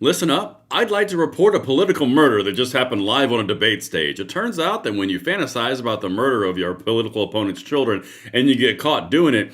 Listen up. I'd like to report a political murder that just happened live on a debate stage. It turns out that when you fantasize about the murder of your political opponent's children and you get caught doing it,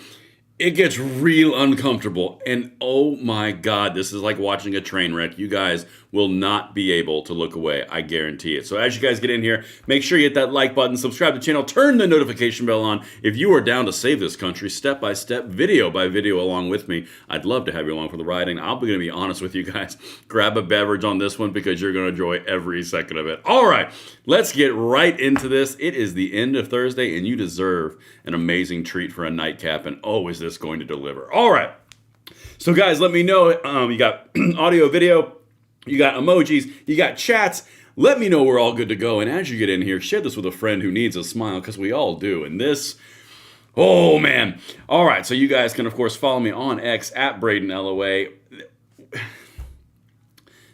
it gets real uncomfortable. And oh my God, this is like watching a train wreck. You guys will not be able to look away. I guarantee it. So as you guys get in here, make sure you hit that like button, subscribe to the channel, turn the notification bell on. If you are down to save this country step by step, video by video along with me, I'd love to have you along for the ride. And I'm going to be honest with you guys. Grab a beverage on this one because you're going to enjoy every second of it. All right, let's get right into this. It is the end of Thursday and you deserve an amazing treat for a nightcap. And oh, is this going to deliver? All right. So guys, let me know. You got audio, video, you got emojis, you got chats. Let me know we're all good to go. And as you get in here, share this with a friend who needs a smile because we all do. And this, oh man. All right. So you guys can, of course, follow me on X at Braden LOA.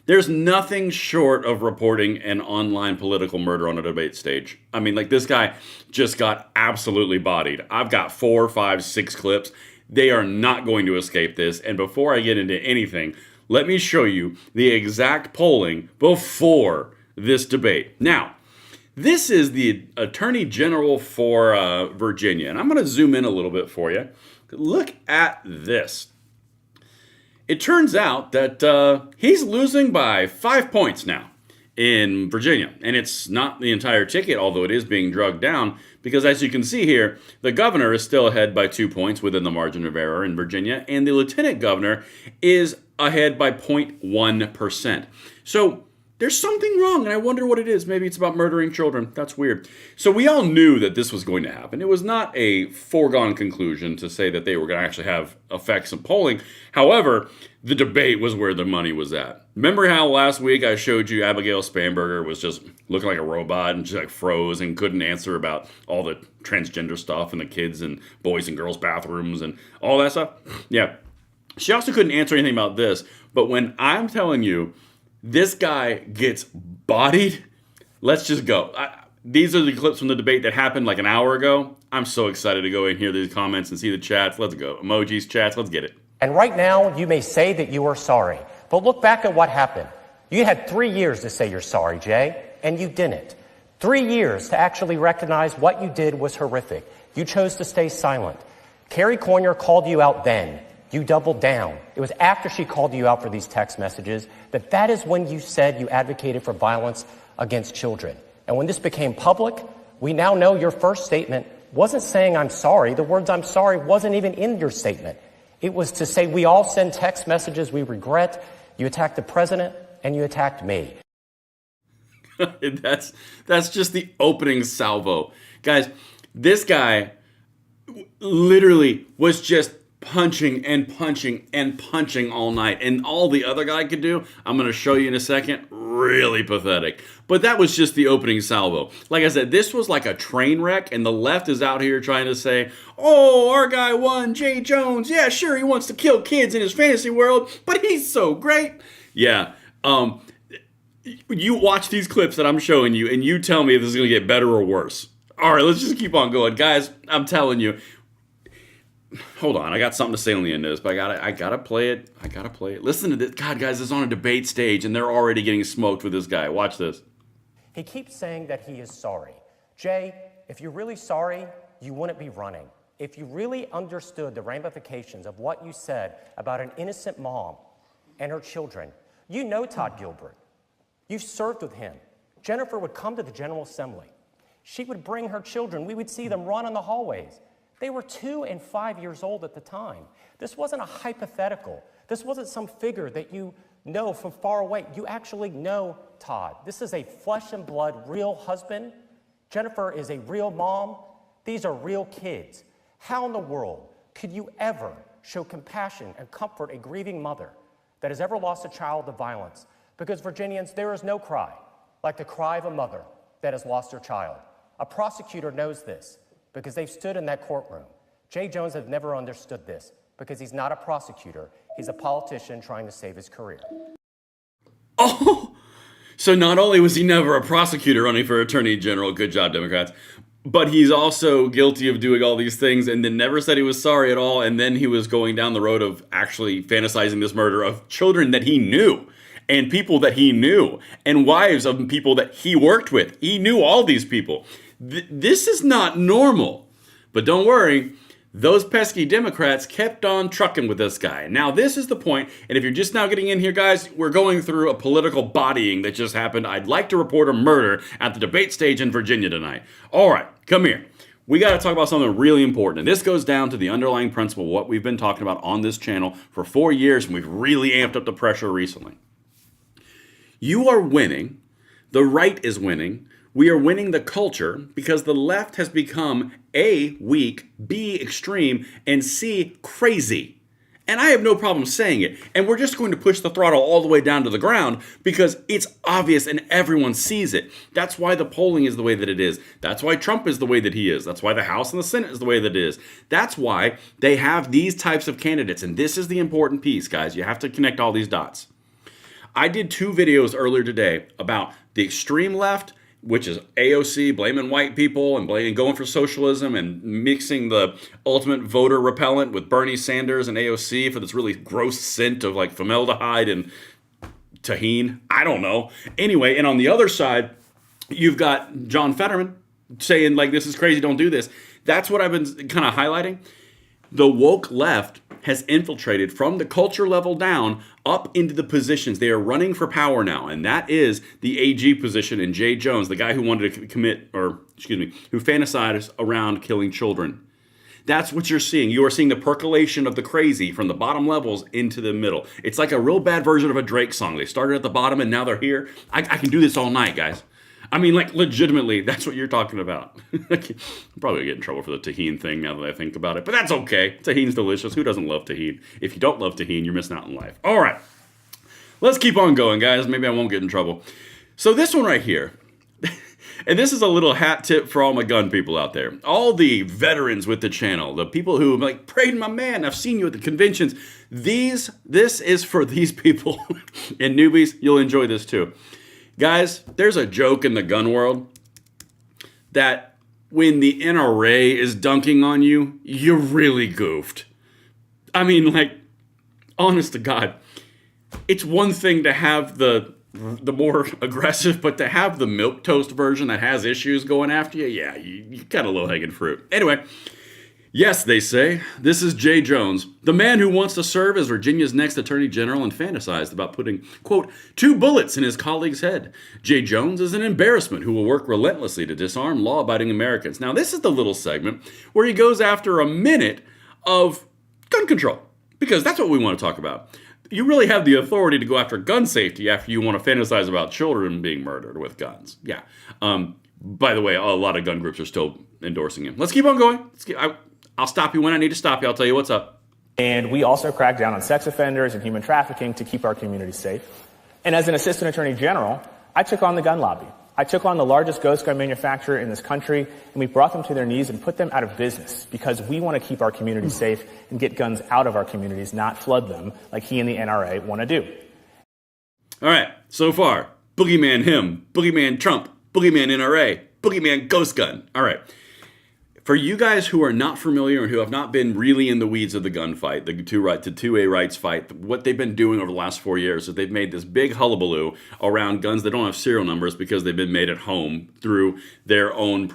There's nothing short of reporting an online political murder on a debate stage. I mean, like, this guy just got absolutely bodied. I've got 4, 5, 6 clips. They are not going to escape this. And before I get into anything, let me show you the exact polling before this debate. Now, this is the Attorney General for Virginia. And I'm going to zoom in a little bit for you. Look at this. It turns out that he's losing by 5 points now in Virginia. And it's not the entire ticket, although it is being drugged down, because as you can see here, the governor is still ahead by 2 points within the margin of error in Virginia, and the lieutenant governor is ahead by 0.1%. So there's something wrong, and I wonder what it is. Maybe it's about murdering children. That's weird. So we all knew that this was going to happen. It was not a foregone conclusion to say that they were going to actually have effects in polling. However, the debate was where the money was at. Remember how last week I showed you Abigail Spanberger was just looking like a robot and just like froze and couldn't answer about all the transgender stuff and the kids and boys and girls bathrooms and all that stuff? Yeah. She also couldn't answer anything about this. But when I'm telling you, this guy gets bodied, let's just go. These are the clips from the debate that happened like an hour ago. I'm so excited to go in here, these comments, and see the chats. Let's go. Emojis, chats, let's get it. And right now, you may say that you are sorry, but look back at what happened. You had 3 years to say you're sorry, Jay, and you didn't. 3 years to actually recognize what you did was horrific. You chose to stay silent. Carrie Cornier called you out then. You doubled down. It was after she called you out for these text messages that is when you said you advocated for violence against children. And when this became public, we now know your first statement wasn't saying I'm sorry. The words I'm sorry wasn't even in your statement. It was to say we all send text messages we regret. You attacked the president and you attacked me. That's just the opening salvo. Guys, this guy literally was just punching and punching and punching all night. And all the other guy could do, I'm going to show you in a second, really pathetic. But that was just the opening salvo. Like I said, this was like a train wreck, and the left is out here trying to say, oh, our guy won, Jay Jones. Yeah, sure, he wants to kill kids in his fantasy world, but he's so great. Yeah, you watch these clips that I'm showing you, and you tell me if this is going to get better or worse. All right, let's just keep on going. Guys, I'm telling you, hold on, I got something to say on the end of this, but I gotta play it. I gotta play it. Listen to this. God, guys, this is on a debate stage, and they're already getting smoked with this guy. Watch this. He keeps saying that he is sorry. Jay, if you're really sorry, you wouldn't be running. If you really understood the ramifications of what you said about an innocent mom and her children, you know Todd Gilbert. You've served with him. Jennifer would come to the General Assembly. She would bring her children. We would see them run in the hallways. They were 2 and 5 years old at the time. This wasn't a hypothetical. This wasn't some figure that you know from far away. You actually know Todd. This is a flesh and blood, real husband. Jennifer is a real mom. These are real kids. How in the world could you ever show compassion and comfort a grieving mother that has ever lost a child to violence? Because Virginians, there is no cry like the cry of a mother that has lost her child. A prosecutor knows this, because they've stood in that courtroom. Jay Jones has never understood this because he's not a prosecutor. He's a politician trying to save his career. Oh, so not only was he never a prosecutor running for attorney general, good job, Democrats, but he's also guilty of doing all these things and then never said he was sorry at all. And then he was going down the road of actually fantasizing this murder of children that he knew. and people that he knew and wives of people that he worked with. He knew all these people. This is not normal. But don't worry, those pesky Democrats kept on trucking with this guy. Now, this is the point, and if you're just now getting in here, guys, we're going through a political bodying that just happened. I'd like to report a murder at the debate stage in Virginia tonight. All right, come here. We got to talk about something really important, and this goes down to the underlying principle, what we've been talking about on this channel for 4 years, and we've really amped up the pressure recently. You are winning. The right is winning. We are winning the culture because the left has become A, weak, B, extreme, and C, crazy. And I have no problem saying it. And we're just going to push the throttle all the way down to the ground because it's obvious and everyone sees it. That's why the polling is the way that it is. That's why Trump is the way that he is. That's why the House and the Senate is the way that it is. That's why they have these types of candidates. And this is the important piece, guys. You have to connect all these dots. I did 2 videos earlier today about the extreme left, which is AOC, blaming white people and going for socialism and mixing the ultimate voter repellent with Bernie Sanders and AOC for this really gross scent of like formaldehyde and tahine. I don't know. Anyway, and on the other side, you've got John Fetterman saying like, this is crazy, don't do this. That's what I've been kind of highlighting. The woke left has infiltrated from the culture level down up into the positions. They are running for power now, and that is the AG position in Jay Jones, the guy who wanted to who fantasized around killing children. That's what you're seeing. You are seeing the percolation of the crazy from the bottom levels into the middle. It's like a real bad version of a Drake song. They started at the bottom and now they're here. I can do this all night, guys. I mean, like, legitimately, that's what you're talking about. I'm probably gonna get in trouble for the tahine thing now that I think about it, but that's okay. Tahine's delicious. Who doesn't love tahine? If you don't love tahine, you're missing out in life. All right, let's keep on going, guys. Maybe I won't get in trouble. So this one right here, and this is a little hat tip for all my gun people out there. All the veterans with the channel, the people who are like, Braden, my man, I've seen you at the conventions. This is for these people. And newbies, you'll enjoy this too. Guys, there's a joke in the gun world that when the NRA is dunking on you, you're really goofed. I mean, like, honest to God, it's one thing to have the more aggressive, but to have the milquetoast version that has issues going after you, yeah, you got a low-hanging fruit. Anyway, yes, they say, this is Jay Jones, the man who wants to serve as Virginia's next Attorney General and fantasized about putting, quote, 2 bullets in his colleague's head. Jay Jones is an embarrassment who will work relentlessly to disarm law-abiding Americans. Now, this is the little segment where he goes after a minute of gun control, because that's what we want to talk about. You really have the authority to go after gun safety after you want to fantasize about children being murdered with guns. Yeah. By the way, a lot of gun groups are still endorsing him. Let's keep on going. I'll stop you when I need to stop you. I'll tell you what's up. And we also crack down on sex offenders and human trafficking to keep our communities safe. And as an assistant attorney general, I took on the gun lobby. I took on the largest ghost gun manufacturer in this country, and we brought them to their knees and put them out of business because we want to keep our communities safe and get guns out of our communities, not flood them like he and the NRA want to do. All right, so far, boogeyman him, boogeyman Trump, boogeyman NRA, boogeyman ghost gun. All right. For you guys who are not familiar and who have not been really in the weeds of the gunfight, the 2A rights fight, what they've been doing over the last 4 years is they've made this big hullabaloo around guns that don't have serial numbers because they've been made at home through their own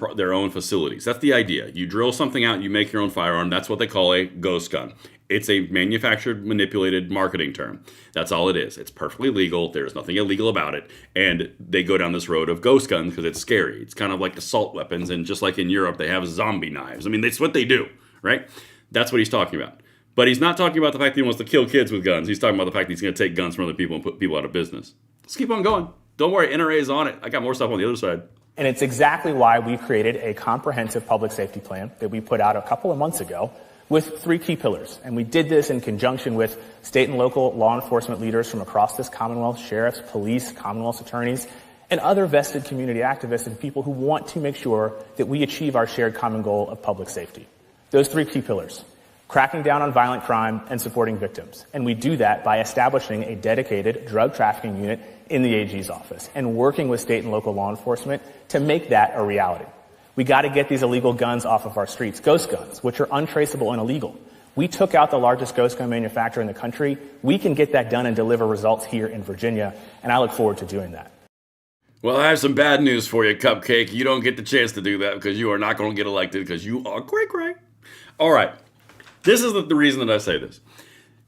facilities. That's the idea. You drill something out, you make your own firearm. That's what they call a ghost gun. It's a manufactured, manipulated marketing term. That's all it is. It's perfectly legal. There's nothing illegal about it. And they go down this road of ghost guns because it's scary. It's kind of like assault weapons. And just like in Europe, they have zombie knives. I mean, that's what they do, right? That's what he's talking about. But he's not talking about the fact that he wants to kill kids with guns. He's talking about the fact that he's going to take guns from other people and put people out of business. Let's keep on going. Don't worry, NRA is on it. I got more stuff on the other side. And it's exactly why we created a comprehensive public safety plan that we put out a couple of months ago with 3 key pillars. And we did this in conjunction with state and local law enforcement leaders from across this Commonwealth, sheriffs, police, Commonwealth attorneys, and other vested community activists and people who want to make sure that we achieve our shared common goal of public safety. Those 3 key pillars: cracking down on violent crime and supporting victims. And we do that by establishing a dedicated drug trafficking unit in the AG's office and working with state and local law enforcement to make that a reality. We got to get these illegal guns off of our streets, ghost guns, which are untraceable and illegal. We took out the largest ghost gun manufacturer in the country. We can get that done and deliver results here in Virginia, and I look forward to doing that. Well, I have some bad news for you, Cupcake. You don't get the chance to do that because you are not going to get elected because you are cray-cray. All right. This is the reason that I say this.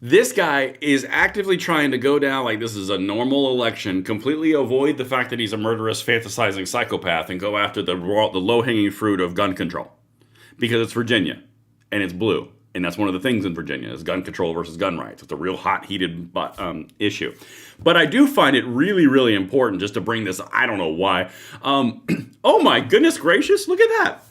This guy is actively trying to go down like this is a normal election, completely avoid the fact that he's a murderous, fantasizing psychopath, and go after the low-hanging fruit of gun control. Because it's Virginia, and it's blue. And that's one of the things in Virginia is gun control versus gun rights. It's a real hot, heated issue. But I do find it really, really important just to bring this. I don't know why. Oh my goodness gracious, look at that.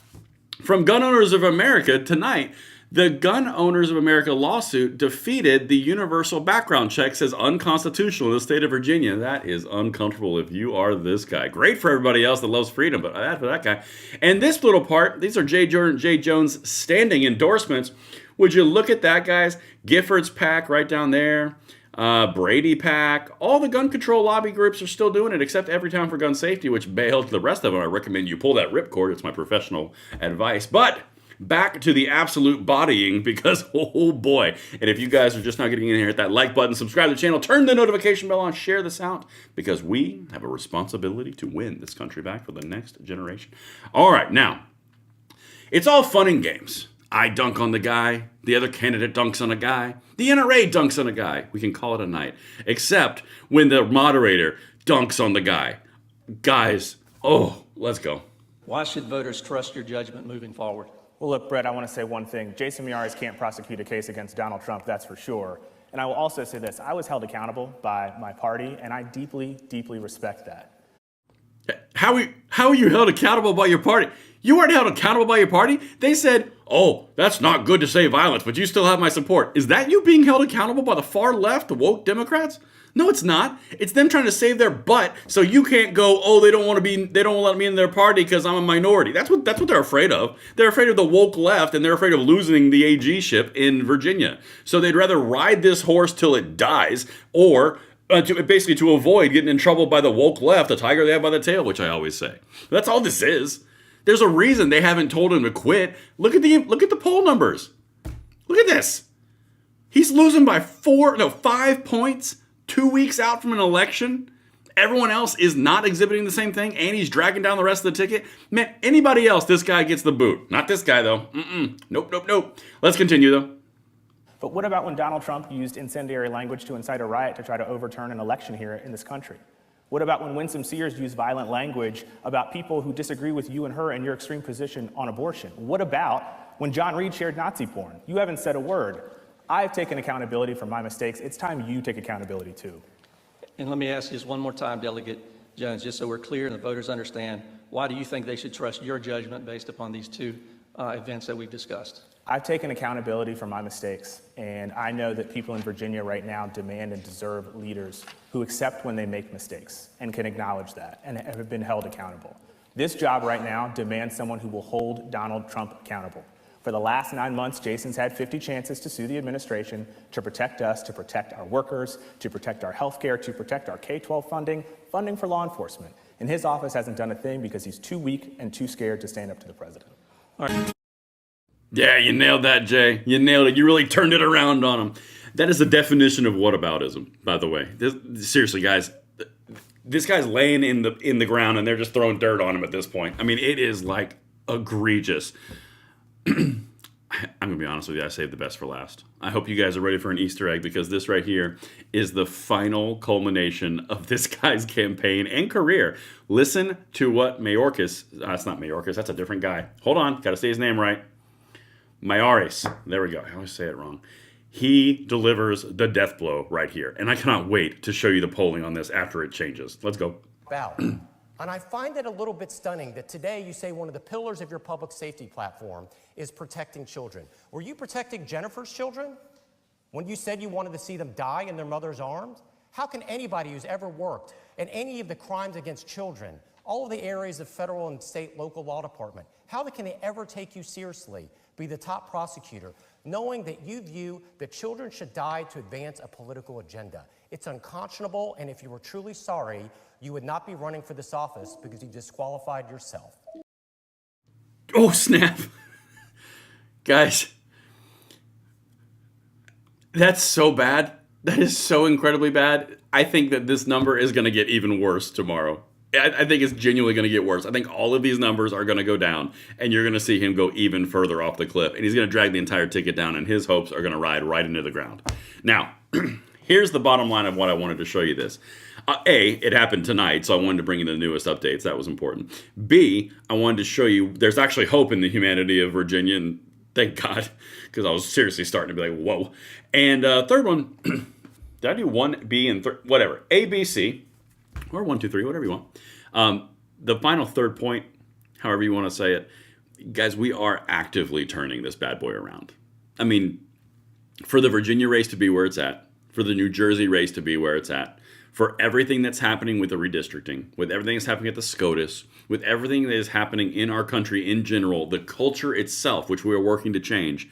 From Gun Owners of America tonight, the Gun Owners of America lawsuit defeated the universal background checks as unconstitutional in the state of Virginia. That is uncomfortable if you are this guy. Great for everybody else that loves freedom, but bad for that guy. And this little part, these are Jay Jones standing endorsements. Would you look at that, guys? Giffords PAC right down there. Brady PAC. All the gun control lobby groups are still doing it, except Everytown for Gun Safety, which bailed. The rest of them, I recommend you pull that ripcord. It's my professional advice. But back to the absolute bodying, because, oh boy. And if you guys are just now getting in here, hit that like button, subscribe to the channel, turn the notification bell on, share this out, because we have a responsibility to win this country back for the next generation. All right, now, it's all fun and games. I dunk on the guy, the other candidate dunks on a guy, the NRA dunks on a guy. We can call it a night. Except when the moderator dunks on the guy. Guys, oh, let's go. Why should voters trust your judgment moving forward? Well, look, Brett, I want to say one thing. Jason Miyares can't prosecute a case against Donald Trump, that's for sure. And I will also say this. I was held accountable by my party, and I deeply, deeply respect that. How are you held accountable by your party? You weren't held accountable by your party. They said, oh, that's not good to say violence, but you still have my support. Is that you being held accountable by the far left, the woke Democrats? No, it's not. It's them trying to save their butt so you can't go, oh, they don't want to let me in their party because I'm a minority. That's what they're afraid of. They're afraid of the woke left, and they're afraid of losing the AG ship in Virginia. So they'd rather ride this horse till it dies, or to avoid getting in trouble by the woke left, the tiger they have by the tail, which I always say. That's all this is. There's a reason they haven't told him to quit. Look at the poll numbers. Look at this. He's losing by 5 points 2 weeks out from an election. Everyone else is not exhibiting the same thing, and he's dragging down the rest of the ticket. Man, anybody else, this guy gets the boot. Not this guy, though. Nope. Let's continue, though. But what about when Donald Trump used incendiary language to incite a riot to try to overturn an election here in this country? What about when Winsome Sears used violent language about people who disagree with you and her and your extreme position on abortion? What about when John Reed shared Nazi porn? You haven't said a word. I've taken accountability for my mistakes. It's time you take accountability too. And let me ask you this one more time, Delegate Jones, just so we're clear and the voters understand, why do you think they should trust your judgment based upon these two events that we've discussed? I've taken accountability for my mistakes, and I know that people in Virginia right now demand and deserve leaders who accept when they make mistakes and can acknowledge that and have been held accountable. This job right now demands someone who will hold Donald Trump accountable. For the last 9 months, Jason's had 50 chances to sue the administration, to protect us, to protect our workers, to protect our health care, to protect our K-12 funding for law enforcement. And his office hasn't done a thing because he's too weak and too scared to stand up to the president. All right. Yeah, you nailed that, Jay. You nailed it. You really turned it around on him. That is the definition of whataboutism, by the way. Seriously, guys, this guy's laying in the ground, and they're just throwing dirt on him at this point. I mean, it is like egregious. I'm going to be honest with you. I saved the best for last. I hope you guys are ready for an Easter egg, because this right here is the final culmination of this guy's campaign and career. Listen to what Mayorkas, that's not Mayorkas, that's a different guy. Hold on, got to say his name right. Miyares, there we go. I always say it wrong. He delivers the death blow right here. And I cannot wait to show you the polling on this after it changes. Let's go. And I find it a little bit stunning that today you say one of the pillars of your public safety platform is protecting children. Were you protecting Jennifer's children when you said you wanted to see them die in their mother's arms? How can anybody who's ever worked in any of the crimes against children, all of the areas of federal and state local law department, how can they ever take you seriously, be the top prosecutor, knowing that you view that children should die to advance a political agenda? It's unconscionable, and if you were truly sorry, you would not be running for this office because you disqualified yourself. Oh, snap. Guys, That's so bad. That is so incredibly bad. I think that this number is going to get even worse tomorrow. I think it's genuinely going to get worse. I think all of these numbers are going to go down, and you're going to see him go even further off the cliff, and he's going to drag the entire ticket down, and his hopes are going to ride right into the ground. Now, here's the bottom line of what I wanted to show you this. A, it happened tonight, so I wanted to bring you the newest updates. That was important. B, I wanted to show you there's actually hope in the humanity of Virginia, and thank God, because I was seriously starting to be like, whoa. And third one, did I do 1, B, and whatever. A, B, C, or 1, 2, 3, whatever you want. The final third point, however you want to say it, guys, we are actively turning this bad boy around. I mean, for the Virginia race to be where it's at, for the New Jersey race to be where it's at, for everything that's happening with the redistricting, with everything that's happening at the SCOTUS, with everything that is happening in our country in general, the culture itself, which we are working to change,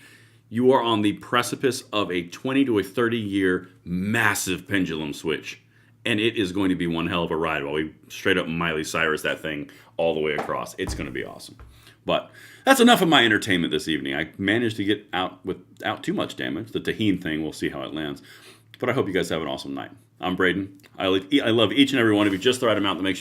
you are on the precipice of a 20 to a 30-year massive pendulum switch. And it is going to be one hell of a ride while we straight up Miley Cyrus that thing all the way across. It's going to be awesome. But that's enough of my entertainment this evening. I managed to get out without too much damage. The Tahine thing, we'll see how it lands. But I hope you guys have an awesome night. I'm Braden. I love each and every one of you just the right amount to make sure